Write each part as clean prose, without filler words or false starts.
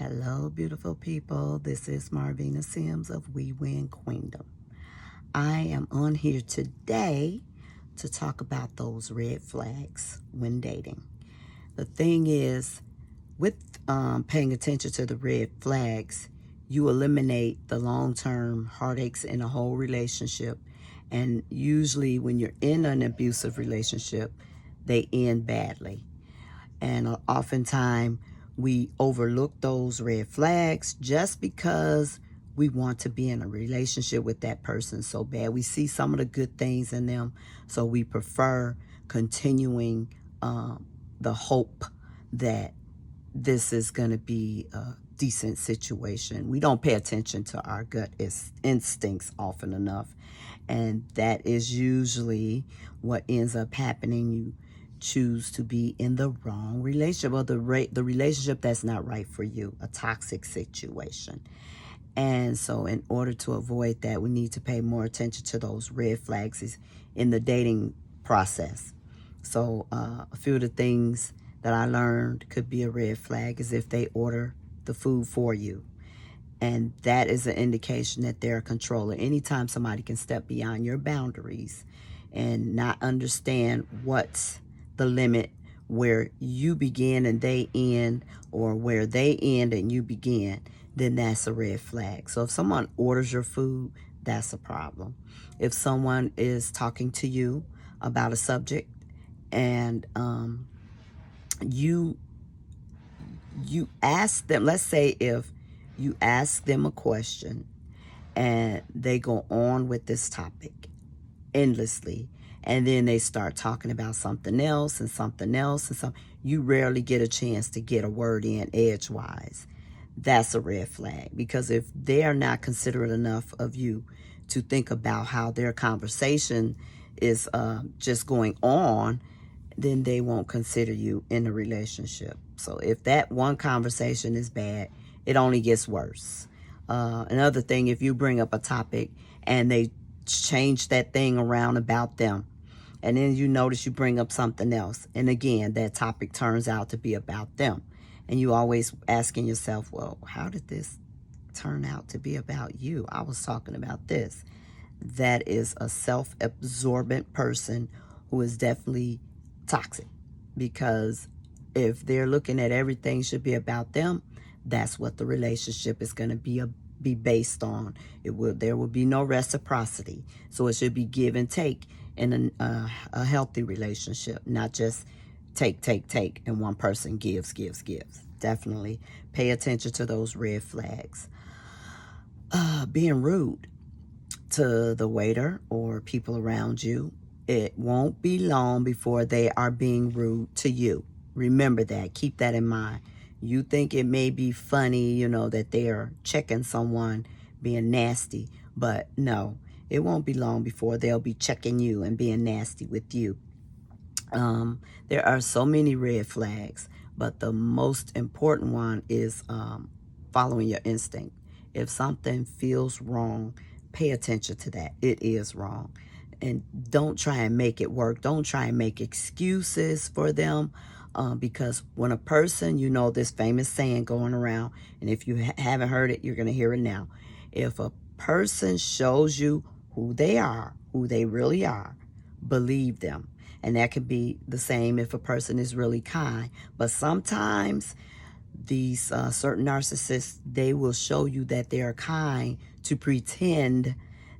Hello, beautiful people. This is Marvina Sims of We Win Queendom. I am on here today to talk about those red flags when dating. The thing is, with paying attention to the red flags, you eliminate the long-term heartaches in a whole relationship. And usually when you're in an abusive relationship, they end badly. And oftentimes we overlook those red flags just because we want to be in a relationship with that person so bad. We see some of the good things in them, so we prefer continuing the hope that this is going to be a decent situation. We don't pay attention to our gut instincts often enough, and that is usually what ends up happening. You choose to be in the wrong relationship, or the relationship that's not right for you, a toxic situation. And so in order to avoid that, we need to pay more attention to those red flags in the dating process. So a few of the things that I learned could be a red flag is if they order the food for you. And that is an indication that they're a controller. Anytime somebody can step beyond your boundaries and not understand what's the limit where you begin and they end, or where they end and you begin, then that's a red flag. So if someone orders your food, that's a problem. If someone is talking to you about a subject and you ask them, let's say if you ask them a question and they go on with this topic endlessly, and then they start talking about something else and something else and something, you rarely get a chance to get a word in edgewise. That's a red flag, because if they are not considerate enough of you to think about how their conversation is just going on, then they won't consider you in a relationship. So if that one conversation is bad, it only gets worse. Another thing, if you bring up a topic and they change that thing around about them, and then you notice you bring up something else, and again, that topic turns out to be about them. And you always asking yourself, well, how did this turn out to be about you? I was talking about this. That is a self-absorbent person who is definitely toxic, because if they're looking at everything should be about them, that's what the relationship is going to be based on. There will be no reciprocity. So it should be give and take in a healthy relationship, not just take, and one person gives. Definitely pay attention to those red flags. Being rude to the waiter or people around you, it won't be long before they are being rude to you. Remember that. Keep that in mind. You think it may be funny, that they are checking someone being nasty, but no, it won't be long before they'll be checking you and being nasty with you. There are so many red flags, but the most important one is following your instinct. If something feels wrong, pay attention to that. It is wrong. And don't try and make it work. Don't try and make excuses for them. Because when a person, this famous saying going around, and if you haven't heard it, you're going to hear it now. If a person shows you who they are, who they really are, believe them. And that could be the same if a person is really kind. But sometimes these certain narcissists, they will show you that they are kind to pretend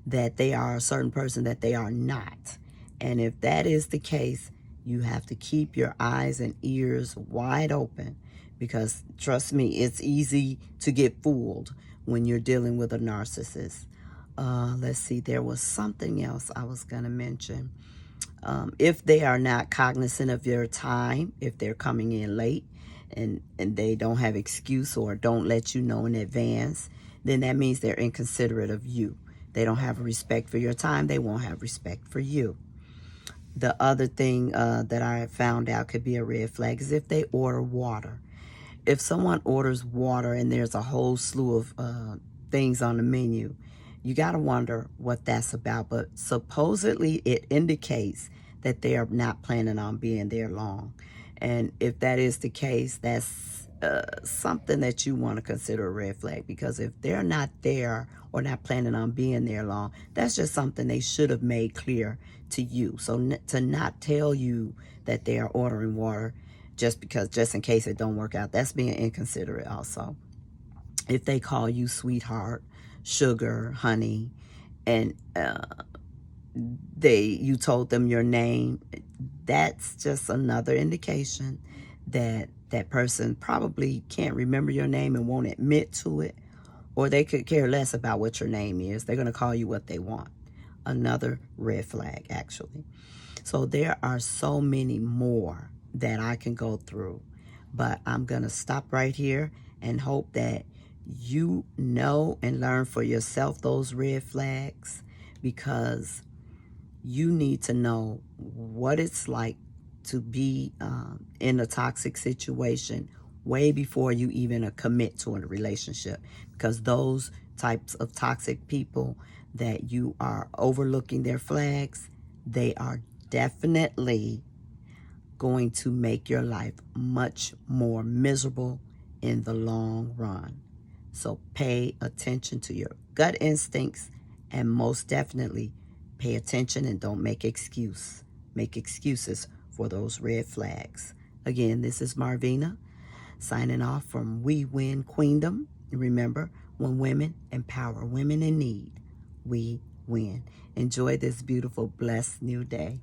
that they are a certain person that they are not. And if that is the case, you have to keep your eyes and ears wide open, because trust me, it's easy to get fooled when you're dealing with a narcissist. Let's see, there was something else I was going to mention. If they are not cognizant of your time, if they're coming in late and they don't have excuse or don't let you know in advance, then that means they're inconsiderate of you. They don't have respect for your time. They won't have respect for you. The other thing that I found out could be a red flag is if they order water. If someone orders water and there's a whole slew of things on the menu, you got to wonder what that's about. But supposedly it indicates that they are not planning on being there long. And if that is the case, that's something that you want to consider a red flag, because if they're not there or not planning on being there long, that's just something they should have made clear to you. So to not tell you that they are ordering water just in case it don't work out, that's being inconsiderate also. If they call you sweetheart, sugar, honey, and you told them your name, that's just another indication that that person probably can't remember your name and won't admit to it, or they could care less about what your name is. They're going to call you what they want. Another red flag, actually. So there are so many more that I can go through, but I'm going to stop right here and hope that you know and learn for yourself those red flags, because you need to know what it's like to be in a toxic situation way before you even commit to a relationship, because those types of toxic people that you are overlooking their flags, they are definitely going to make your life much more miserable in the long run. So pay attention to your gut instincts, and most definitely pay attention and don't make excuses for those red flags. Again, this is Marvina signing off from We Win Queendom. Remember, when women empower women in need, we win. Enjoy this beautiful, blessed new day.